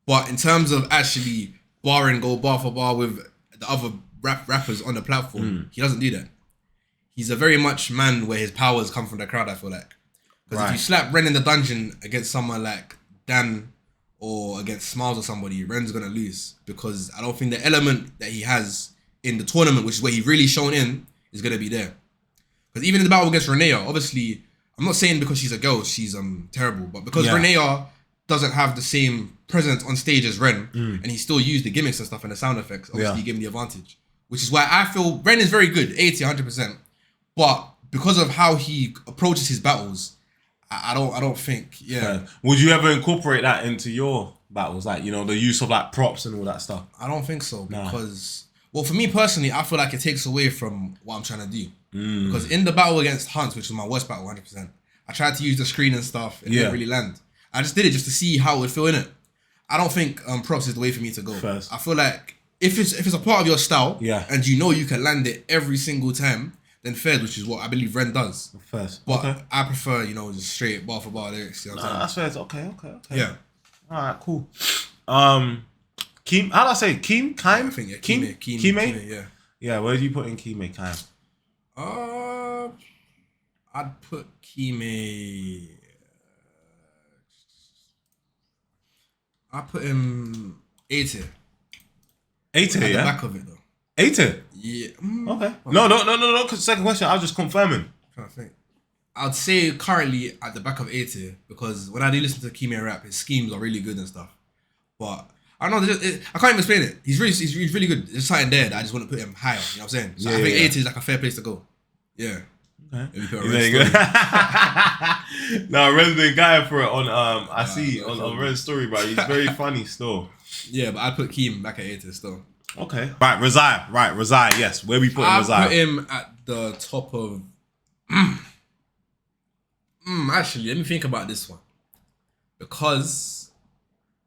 But in terms of actually go bar for bar with the other rappers on the platform, he doesn't do that. He's a very much man where his powers come from the crowd, I feel like. Because if you slap Ren in the dungeon against someone like Dan or against Smiles or somebody, Ren's gonna lose. Because I don't think the element that he has in the tournament, which is where he really shown in, is gonna be there. Because even in the battle against Rasiah, obviously, I'm not saying because she's a girl, she's terrible, but because Rasiah doesn't have the same presence on stage as Ren, and he still used the gimmicks and stuff and the sound effects, obviously he gave him the advantage. Which is why I feel Ren is very good, 80, 100%. But because of how he approaches his battles, I don't think, Would you ever incorporate that into your battles? Like, you know, the use of like props and all that stuff? I don't think so, because... Well, for me personally, I feel like it takes away from what I'm trying to do. Because in the battle against Hunt, which was my worst battle, 100%, I tried to use the screen and stuff. It didn't really land. I just did it just to see how it would feel in it. I don't think props is the way for me to go. First. I feel like if it's a part of your style and you know you can land it every single time, then fair, which is what I believe Ren does. First. But I prefer, you know, just straight bar for bar lyrics. You know what I'm saying? That's fair. Okay. Yeah. All right, cool. Keem, how do I say Keem? Keem? I think Keem, yeah. Yeah, where do you put in Keem, Keem? I'd put Keem. I put him A tier. A tier, at the back of it though. A tier? Yeah. Okay. No. Second question, I was just confirming. I'm trying to think. I'd say currently at the back of A tier because when I do listen to Keem rap, his schemes are really good and stuff. But I don't know, I can't even explain it. He's really good. There's something there that I just want to put him higher. You know what I'm saying? So I think 80 is like a fair place to go. Yeah. Okay. No, Ren's been going for it on I see on Ren's story, bro. He's very funny still. Yeah, but I'd put Keem back at 80 still. Okay. Right, Rosiah, yes. Where we put Rosiah? I put him at the top of actually, let me think about this one. Because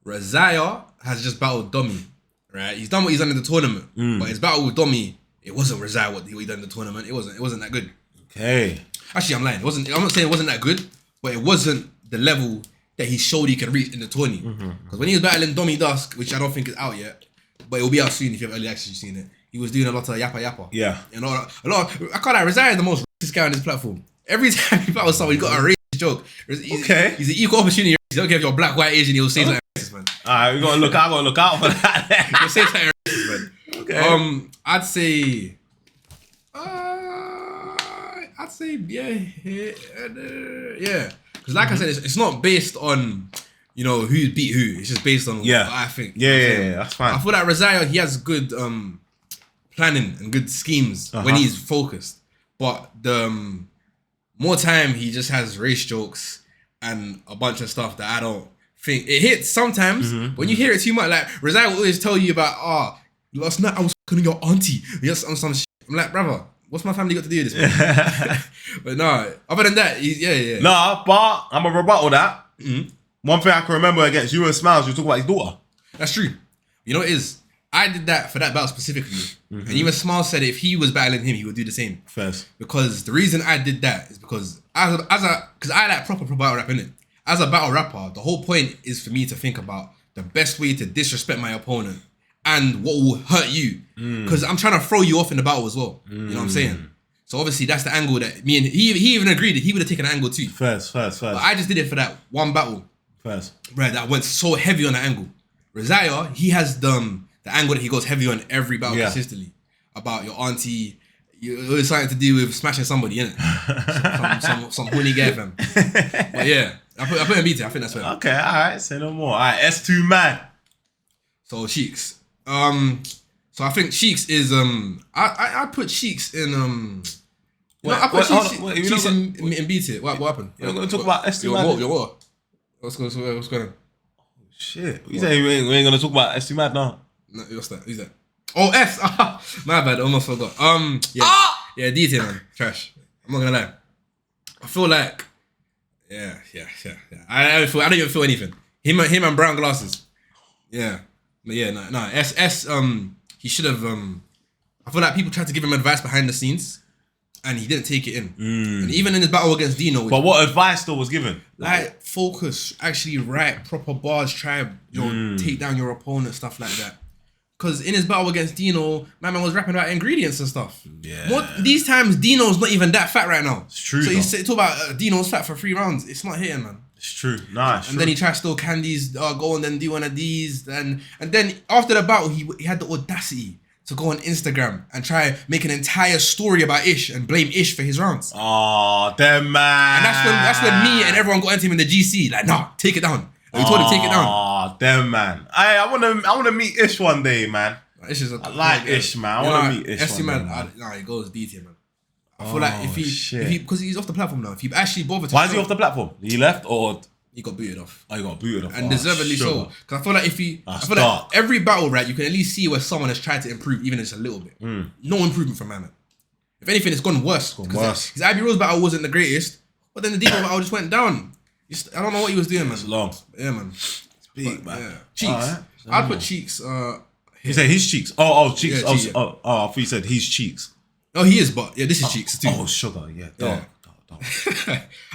Rosiah has just battled Domy, right? He's done what he's done in the tournament, but his battle with Domy, it wasn't Rosiah what he done in the tournament. It wasn't that good. Okay. Actually, I'm lying. I'm not saying it wasn't that good, but it wasn't the level that he showed he could reach in the tourney. Because when he was battling Domy Dusk, which I don't think is out yet, but it will be out soon if you've early actually seen it. He was doing a lot of yappa. Yeah. You know, I can't lie. Rosiah is the most racist guy on this platform. Every time he battles someone, he got a racist joke. He's an equal opportunity. He don't care if you're black, white, Asian. He'll say something racist, man. Alright, we gotta look out for that. He'll say something racist, man. Okay. I'd say yeah. Because like I said, it's not based on, you know, who beat who. It's just based on what I think. Yeah, that's fine. I feel like Rosiah, he has good planning and good schemes when he's focused. But the more time he just has race jokes and a bunch of stuff that I don't think it hits sometimes. When you hear it too much, like Rosiah will always tell you about last night I was fucking your auntie. Yes, on some shit. I'm like, brother, what's my family got to do with this? But no, other than that, yeah. No, but I'm a rebuttal that. One thing I can remember against you and Smiles, you talk about his daughter. That's true. You know what it is? I did that for that battle specifically. And even Smiles said if he was battling him, he would do the same. First. Because the reason I did that is because because I like proper battle rap, innit? As a battle rapper, the whole point is for me to think about the best way to disrespect my opponent and what will hurt you. Because I'm trying to throw you off in the battle as well. You know what I'm saying? So obviously that's the angle that me and he even agreed that he would have taken an angle too. First. But I just did it for that one battle. Right, that went so heavy on the angle. Rosiah, he has the angle that he goes heavy on every battle consistently. About your auntie, it's something to do with smashing somebody, innit? some horny guy, fam. But yeah, I put him beat it. I think that's fair. Okay, alright, say no more. Alright, S2 man. So Cheeks. So I think Cheeks is I put Cheeks in I put Cheeks in beat it. What happened? You're not gonna talk about S2 man. Your what? What's going on? Shit. You say we ain't gonna talk about S2 man now? No, what's that? Who's that? Oh, S. My bad. I almost forgot. Yeah, DT man, trash. I'm not gonna lie. I feel like, yeah. I don't even feel anything. Him and brown glasses. Yeah, but yeah, no. S. He should have. I feel like people tried to give him advice behind the scenes, and he didn't take it in. And even in his battle against Dino. But what advice though was given? Like focus, actually write proper bars, try take down your opponent, stuff like that. Because in his battle against Dino, my man was rapping about ingredients and stuff. Yeah. These times, Dino's not even that fat right now. It's true. So you talk about Dino's fat for 3 rounds. It's not hitting, man. It's true. Nah, it's and true. Then he tried to steal candies, go and then do one of these. And then after the battle, he had the audacity to go on Instagram and try make an entire story about Ish and blame Ish for his rounds. Oh, damn man. And that's when me and everyone got into him in the GC. Like, nah, take it down. We told him take it down. Oh, damn man. I wanna meet Ish one day, man. Ish is I like Ish, man. I wanna meet Ish one day. Nah, he goes DT, man. I feel like if he because he's off the platform now. If he actually bothered to Why is he off the platform? He left or he got booted off? Oh, he got booted off. And deservedly so. Because I feel like like every battle, right, you can at least see where someone has tried to improve, even if it's a little bit. No improvement from my man. If anything, it's gone worse. His Abbey Rose battle wasn't the greatest, but then the Dino battle just went down. I don't know what he was doing, man. It's long. Yeah, man. Big, man. Yeah. Cheeks. Right. I'd put Cheeks. You say his cheeks? Oh, cheeks. Yeah, I thought you said his cheeks. Oh, he is, but yeah, this is Cheeks too. Oh, sugar. Yeah. Don't.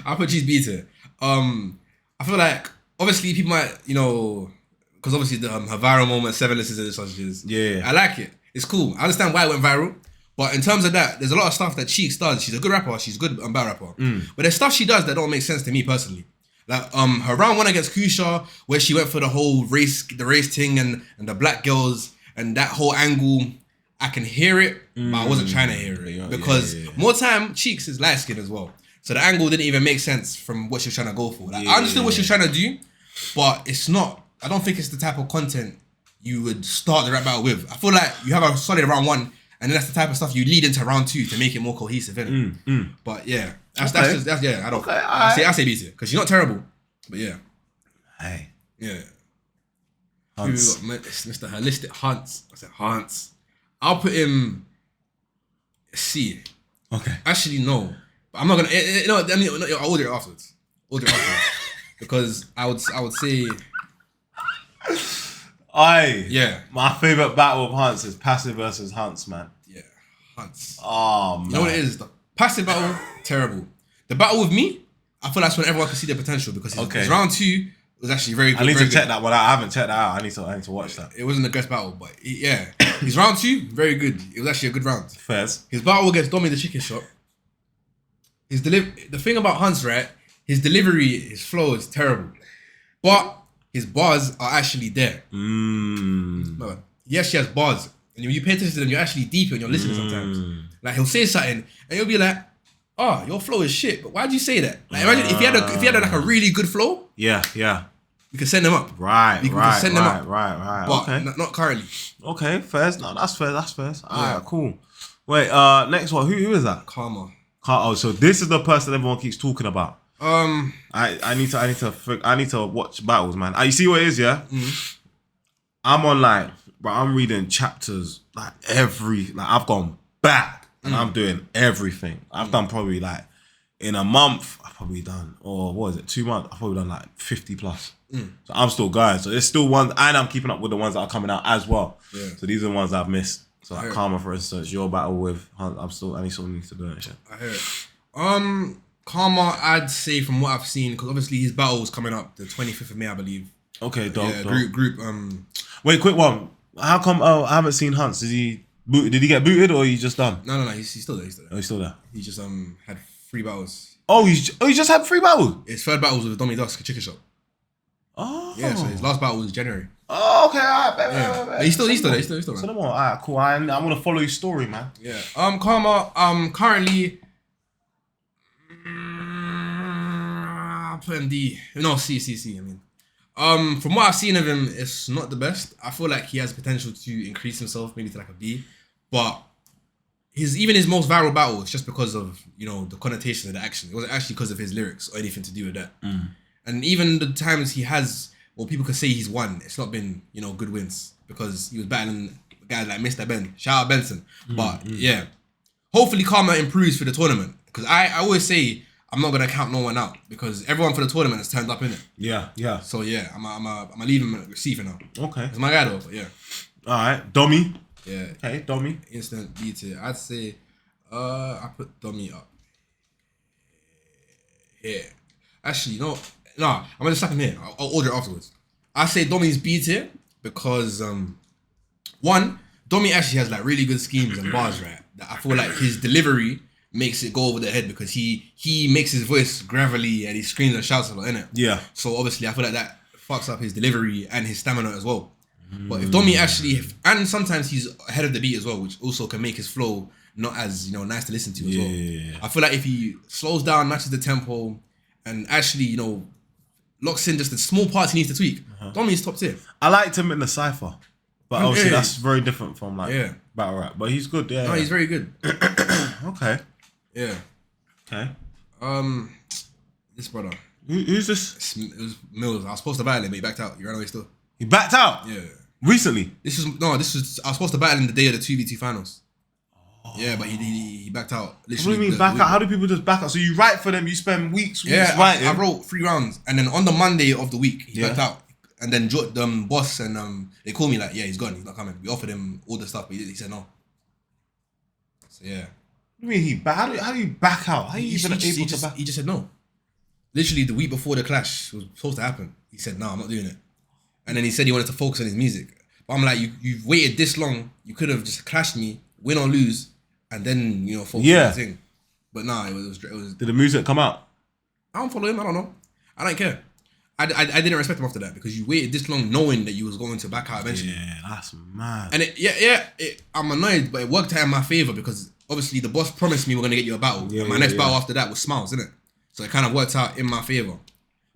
I'll put Cheeks beater. I feel like obviously people might, because obviously the her viral moment, 7 listens and sausages. Yeah. I like it. It's cool. I understand why it went viral. But in terms of that, there's a lot of stuff that Cheeks does. She's a good rapper. She's a good battle rapper. But there's stuff she does that don't make sense to me personally. Like her round 1 against Kusha, where she went for the whole race thing and the black girls and that whole angle. I can hear it, but I wasn't trying to hear it because more time Cheeks is light skinned as well. So the angle didn't even make sense from what she was trying to go for. Like, I understood what she was trying to do, but it's not. I don't think it's the type of content you would start the rap battle with. I feel like you have a solid round 1. And then that's the type of stuff you lead into round 2 to make it more cohesive, innit? But yeah, that's yeah. I don't. Okay, I say beat it because she's not terrible, but yeah. Hey. Yeah. Hunts. Mr. Holistic Hunts. I said Hunts. I'll put him C. Okay. Actually, no. But I'm not gonna. I'll order it afterwards. Because I would say. Yeah. My favorite battle of Hunts is Passive versus Hunts, man. Yeah, Hunts. Oh, man. You know what it is? The passive battle, terrible. The battle with me, I feel that's when everyone can see their potential because his round 2 was actually very good. I need to check that one out. I haven't checked that out. I need to watch that. It wasn't the best battle, but his round 2, very good. It was actually a good round. First. His battle against Domy the Chicken Shop. The thing about Hunts, right? His delivery, his flow is terrible. But his bars are actually there. Yes, he has bars. And when you pay attention to them, you're actually deep and you're listening sometimes. Like he'll say something and you'll be like, oh, your flow is shit. But why'd you say that? Like imagine if he had like a really good flow. Yeah. You can send them up. Right. But okay. not currently. Okay, first. No, that's fair. Alright, cool. Wait, next one. Who is that? Karma. Oh, so this is the person everyone keeps talking about. I need to watch battles, man. You see what it is, yeah? I'm on I'm reading chapters I've gone back and I'm doing everything. I've done probably in a month, I've probably done, or what is it, 2 months, I've probably done 50 plus. So I'm still going. So there's still ones, and I'm keeping up with the ones that are coming out as well. Yeah. So these are the ones I've missed. So Karma, for instance, your battle with Hunt, I still need to do it. I hear it. Karma, I'd say from what I've seen, because obviously his battle was coming up the 25th of May, I believe. Okay, dope. Group. Wait, quick one. How come? Oh, I haven't seen Hunts. Did he get booted or he just done? No. He's still there. Oh, he's still there. He just had 3 battles. Oh, he just had 3 battles. His third battle was with Domy Chicken Shop. Oh. Yeah, so his last battle was January. Oh, okay, alright, bet. He's still there. He's still So alright, cool. I'm gonna follow his story, man. Yeah. Karma. Currently. Putting D. No, C. I mean. From what I've seen of him, it's not the best. I feel like he has potential to increase himself, maybe to like a B. But even his most viral battle is just because of, you know, the connotation of the action. It wasn't actually because of his lyrics or anything to do with that. And even the times he has, well, people could say he's won, it's not been, you know, good wins because he was battling guys like Mr. Ben. Shout out Benson. But yeah, hopefully Karma improves for the tournament because I always say I'm not gonna count no one out because everyone for the tournament has turned up in it. Yeah. So yeah, I'm leave him receiver now. Okay. It's my guy though, but yeah. All right, Domy. Yeah. Okay, Domy. Instant B tier. I'd say, I put Domy up. Yeah. Actually, no, I'm gonna slap him here. I'll order it afterwards. I say Domy's B tier because one, Domy actually has like really good schemes and bars, right? That I feel like his delivery makes it go over the head because he makes his voice gravelly and he screams and shouts a lot, innit? Yeah. So obviously I feel like that fucks up his delivery and his stamina as well. But if Domy actually, and sometimes he's ahead of the beat as well, which also can make his flow not as, you know, nice to listen to as well. Yeah. I feel like if he slows down, matches the tempo, and actually, you know, locks in just the small parts he needs to tweak, Domy's top tier. I liked him in the cypher, but obviously that's very different from like battle rap. But he's good. Yeah. No, he's very good. Okay. Yeah. Okay. This brother. Who's this? It was Mills. I was supposed to battle him, but he backed out. He ran away still. He backed out? Yeah. Recently? I was supposed to battle him the day of the 2v2 finals. Yeah, but he backed out. What do you mean back out? How do people just back out? So you write for them, you spend weeks writing? I wrote 3 rounds, and then on the Monday of the week, he backed out. And then boss and they called me like, yeah, he's gone, he's not coming. We offered him all the stuff, but he said no. So yeah. What do you mean how do you back out? How are you even able to back? He just said no. Literally the week before the clash was supposed to happen, he said, no, I'm not doing it. And then he said he wanted to focus on his music. But I'm like, you've waited this long, you could have just clashed me, win or lose, and then, you know, focus on the thing. But nah, it was. Did the music come out? I don't follow him, I don't know. I don't care. I didn't respect him after that because you waited this long knowing that you was going to back out eventually. Yeah, that's mad. And I'm annoyed, but it worked out in my favor because obviously the boss promised me we're gonna get you a battle. And my next battle after that was Smiles, innit? So it kind of worked out in my favor.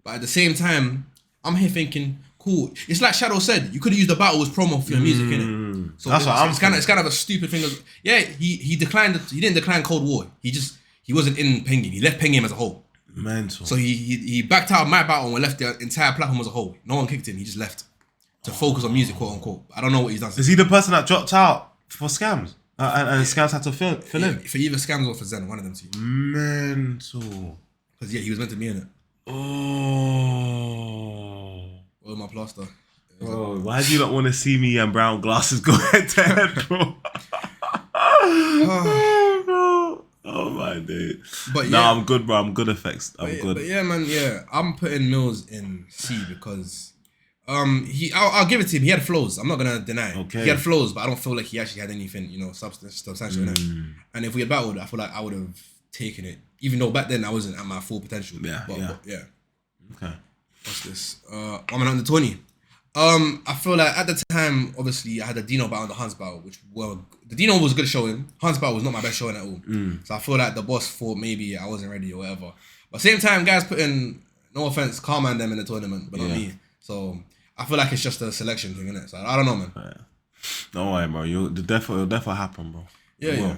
But at the same time, I'm here thinking, cool. It's like Shadow said, you could have used the battle as promo for your music, innit? So that's what I'm it's kind of a stupid thing. Yeah, he declined. He didn't decline Cold War. He wasn't in PenGame. He left PenGame as a whole. Mental. So he backed out of my battle and left the entire platform as a whole. No one kicked him. He just left to focus on music, quote unquote. I don't know what he's done. Is he the person that dropped out for scams? And scams had to fill in? For either scams or for Zen, one of them two. Mental. Because he was meant to be in it. Oh. With my plaster. Bro, why do you not want to see me and brown glasses go head to head, bro? Oh my dude. But yeah, I'm good, bro. I'm good effects. I'm good. But yeah, man, I'm putting Mills in C because I'll give it to him. He had flows. I'm not gonna deny it. Okay. He had flows, but I don't feel like he actually had anything, you know, substantial in it. And if we had battled, I feel like I would have taken it. Even though back then I wasn't at my full potential. Yeah. But yeah. Okay. What's this? I'm an under 20. I feel like at the time, obviously, I had the Dino battle and the Hans battle, the Dino was a good showing. Hans battle was not my best showing at all. So I feel like the boss thought maybe I wasn't ready or whatever. But same time, guys putting, no offense, Karma and them in the tournament, but not me. So I feel like it's just a selection thing, innit? So I don't know, man. Yeah. Don't worry, bro. It'll definitely happen, bro. Yeah.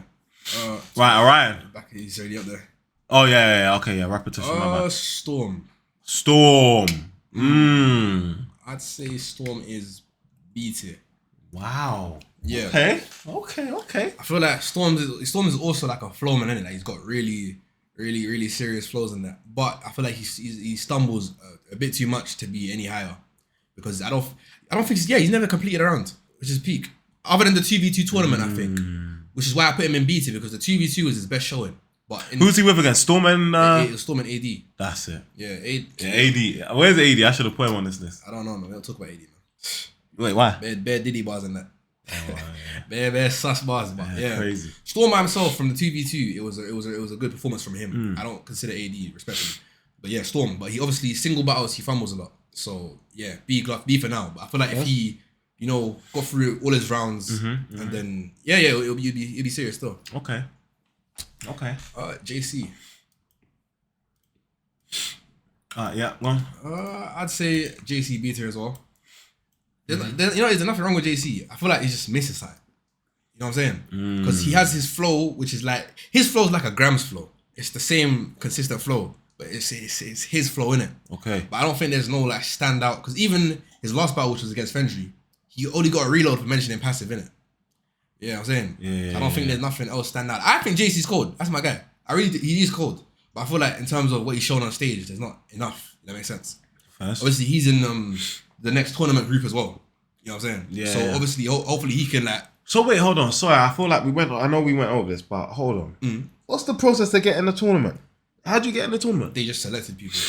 Right, Orion. He's already up there. Oh, yeah. Okay, yeah. Repetition, my bad. Storm. I'd say Storm is B tier. Wow. Yeah. Okay. I feel like Storm is also like a flow man, innit? Like he's got really, really, really serious flows in that. But I feel like he stumbles a bit too much to be any higher. Because I don't think he's never completed a round, which is peak. Other than the 2v2 tournament, I think. Which is why I put him in B tier, because the 2v2 was his best showing. But who's he with against? Storm and Storm and AD. That's it. Yeah, AD. Where's AD? I should have put him on this list. I don't know, man. We don't talk about AD, man. Wait, why? Bare Diddy bars and that. Bare sus bars, but yeah. Crazy. Storm by himself from the 2v2, it was a good performance from him. I don't consider AD respectfully, but yeah, Storm. But he obviously single battles, he fumbles a lot. So yeah, B for now. But I feel like if he, got through all his rounds and then it'll be serious still. Okay. JC. Yeah, go on. I'd say JC beat her as well. There's nothing wrong with JC. I feel like he's just missed his side. You know what I'm saying? Because he has his flow, which is like his flow is like a Grams flow. It's the same consistent flow, but it's his flow in it. Okay. But I don't think there's no like standout, because even his last battle, which was against Fendry, he only got a reload for mentioning passive in it. Yeah, I'm saying. I don't think there's nothing else stand out. I think JC's cold. That's my guy. He is cold. But I feel like in terms of what he's shown on stage, there's not enough. That makes sense. First. Obviously, he's in the next tournament group as well. You know what I'm saying? Yeah. So obviously, hopefully he can like. So wait, hold on. Sorry, I feel like I know we went over this, but hold on. What's the process to get in the tournament? How'd you get in the tournament? They just selected people.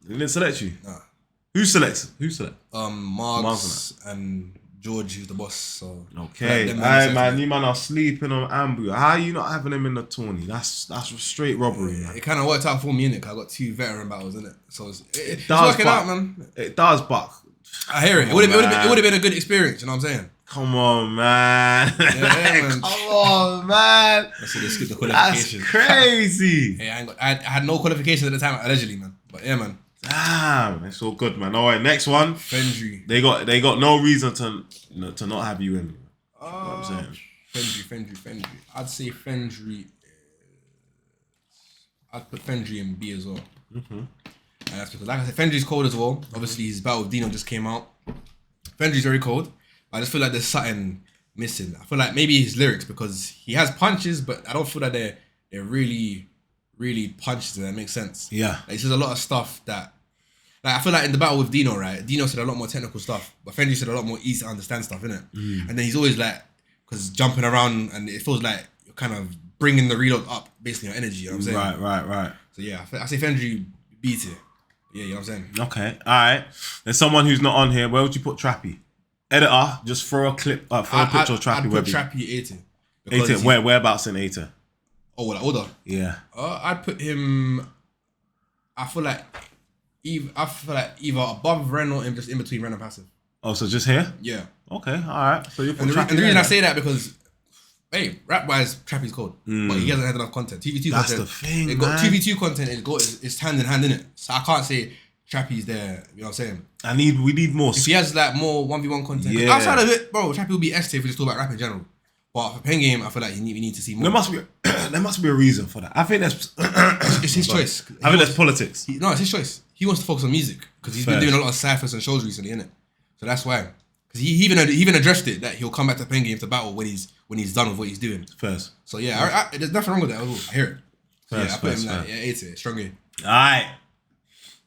They didn't select you? Nah. Who selects? Marks and George, who's the boss. So okay. Alright, man, you man are sleeping on Anbu. How are you not having him in the tourney? That's straight robbery, man. It kind of worked out for me, innit? Cause I got 2 veteran battles, innit? So it's does, working out, man. It does, but I hear it. It would have been a good experience. You know what I'm saying? Come on, man. Yeah, man. Come on, man. Let's skip the qualification. That's crazy. Hey, I had no qualification at the time, allegedly, man. But yeah, man. Damn, it's all good, man. All right, next one. Fendry. They got no reason to not have you in. You know what I'm saying? Fendry. I'd say Fendry. I'd put Fendry in B as well. And that's because, like I said, Fendry's cold as well. Obviously, his battle with Dino just came out. Fendry's very cold. I just feel like there's something missing. I feel like maybe his lyrics, because he has punches, but I don't feel that they're really punches, and that makes sense. Yeah. Like, he says a lot of stuff that, like, I feel like in the battle with Dino, right? Dino said a lot more technical stuff, but Fendry said a lot more easy to understand stuff, innit? And then he's always like, because jumping around, and it feels like you're kind of bringing the reload up based on your energy, you know what I'm saying? Right. So yeah, I say Fendry beat it. Yeah, you know what I'm saying? Okay, alright. There's someone who's not on here. Where would you put Trappy? Editor, just throw a clip, throw a picture of Trappy. I'd put Trappy 80. 80, whereabouts in 80? Oh, like order? Yeah. I'd put him. I feel like either above Ren or just in between Ren and passive. Oh, so just here? Yeah. Okay, alright. So you put Trappy. And the reason I say that, because, hey, rap wise, Trappy's cold, but he hasn't had enough content. TV2 That's content. the thing, it got TV2 content. It's hand in hand, innit? So I can't say Trappy's there. You know what I'm saying? We need more. If he has like more 1v1 content, outside of it, bro, Trappy will be S tier if we just talk about rap in general. But for PenGame, I feel like we need to see more. There must be a reason for that. I think that's it's his choice. I think that's politics. No, it's his choice. He wants to focus on music because he's been doing a lot of cyphers and shows recently, innit? So that's why. Because he even addressed it that he'll come back to PenGame to battle when he's done with what he's doing. First. So yeah, there's nothing wrong with that. I hear it. So I put him like 80, strong. Alright.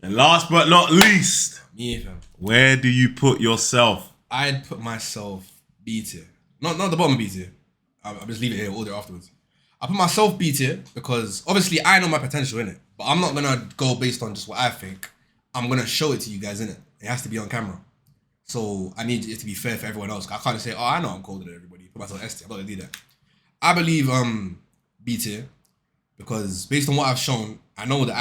And last but not least, me, fam. Where do you put yourself? I'd put myself B tier. Not the bottom B tier. I'll just leave it here, order afterwards. I put myself B tier because obviously I know my potential in it, but I'm not gonna go based on just what I think. I'm gonna show it to you guys in it. It has to be on camera. So I need it to be fair for everyone else. I can't just say, oh, I know I'm colder than everybody. Put myself S tier. I'm not gonna do that. I believe B tier because based on what I've shown, I know that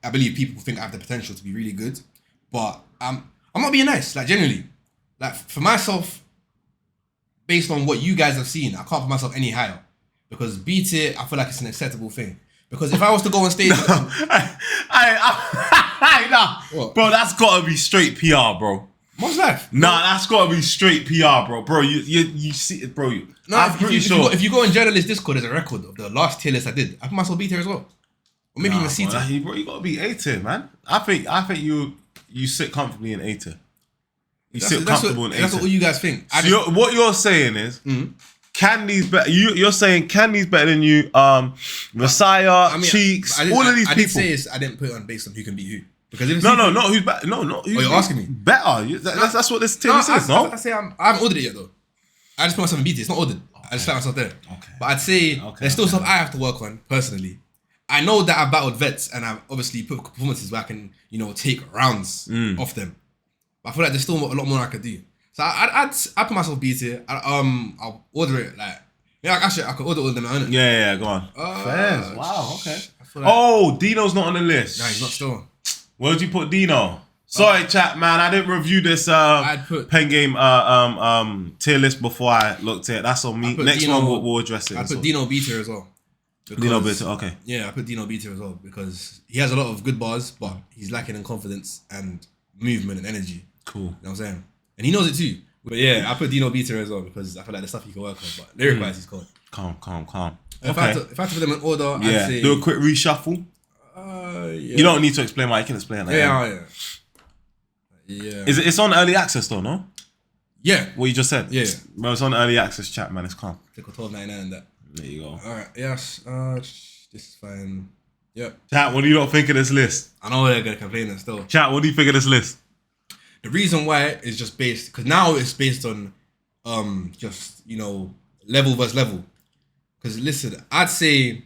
I believe people think I have the potential to be really good, but I'm not being nice. Like genuinely, like for myself, based on what you guys have seen, I can't put myself any higher because B tier, I feel like it's an acceptable thing. Because if I was to go on stage, nah, bro, that's gotta be straight PR, bro. What's life? Nah, that's gotta be straight PR, bro. You see it, bro. I'm pretty sure. If you go in journalist Discord, there's a record of the last tier list I did. I put myself B tier as well, or maybe even C tier. Bro, you gotta be A tier, man. I think you sit comfortably in A tier. That's what all you guys think. So what you're saying is, can these better? You're saying can these better than you? Rosiah, Cheeks, all of these people. I didn't say I didn't put it on based on who can beat who. Because not who's better. No, not who's you're asking me. Better. That's what this tier is. No, I say I haven't ordered it yet though. I just put myself in B tier. It's not ordered. Okay. I just let myself there. Okay. But I'd say there's still stuff I have to work on personally. I know that I've battled vets and I've obviously put performances where I can take rounds off them. I feel like there's still a lot more I could do. So I'd put myself B tier. I'll order it like. Yeah, actually, I could order all of them, innit? Yeah, go on. Fairs. Wow, okay. Oh, Dino's not on the list. Nah, he's not still. Where'd you put Dino? Sorry, chat, man. I didn't review this PenGame tier list before I looked at it. That's on me. Next Dino, one, we'll address it. I put Dino B tier as well. Dino B tier, okay. Yeah, I put Dino B tier as well because he has a lot of good bars, but he's lacking in confidence and movement and energy. Cool. You know what I'm saying? And he knows it too. But yeah, I put Dino B tier as well because I feel like the stuff he can work on. But lyric-wise, he's cold. Calm. If I had to put them in order, I'd say... Do a quick reshuffle. Yeah. You don't need to explain why. You can explain that. Yeah. It's on early access though, no? Yeah. What you just said? Yeah. Bro, it's on early access, chat, man. It's calm. Take a $12.99 and that. There you go. Alright, yes. This is fine. Yep. Chat, what do you not think of this list? I know they're going to complain and still. Chat, what do you think of this list? The reason why is just based... Because now it's based on just, you know, level versus level. Because listen, I'd say...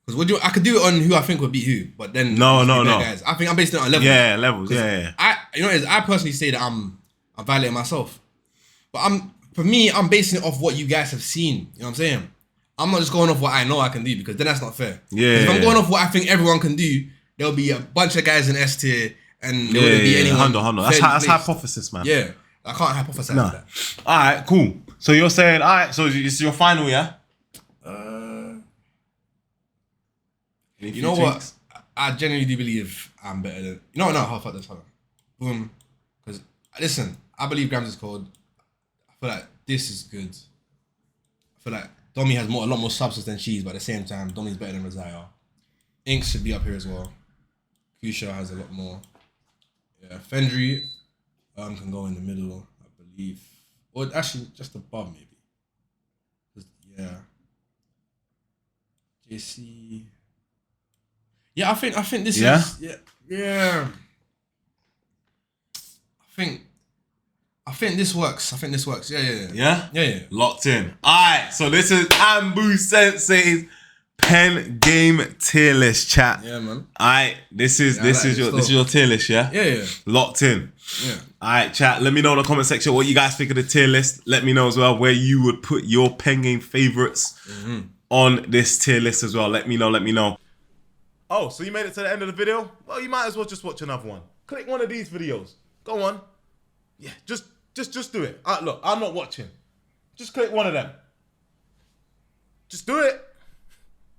Because I could do it on who I think would beat who, but then... No. Guys. I think I'm basing it on levels. Yeah, levels, yeah. I personally say that I'm violating myself. But for me, I'm basing it off what you guys have seen. You know what I'm saying? I'm not just going off what I know I can do because then that's not fair. Yeah. If I'm going off what I think everyone can do, there'll be a bunch of guys in S tier and there wouldn't be anyone. Handle. That's hypothesis, man. Yeah. I can't hypothesize that. Alright, cool. So you're saying, alright, so it's your final, yeah? You know what? I genuinely do believe I'm better than... No, fuck this. Hold on. Boom. Because, listen, I believe Grams is cold. I feel like this is good. I feel like Domy has a lot more substance than cheese, but at the same time, Domy's better than Rosiah. Inc should be up here as well. Kusha has a lot more. Yeah, Fendry can go in the middle, I believe. Or actually, just above, maybe. Yeah. JC... Yeah, I think this is... Yeah. I think this works. Yeah? Yeah. Locked in. Alright, so this is Anbu Sensei's PenGame tier list, chat. Yeah, man. Alright, this is your tier list, yeah? Yeah. Locked in. Yeah. Alright, chat. Let me know in the comment section what you guys think of the tier list. Let me know as well where you would put your PenGame favorites on this tier list as well. Let me know. Oh, so you made it to the end of the video? Well, you might as well just watch another one. Click one of these videos. Go on. Yeah, just do it. Look, I'm not watching. Just click one of them. Just do it.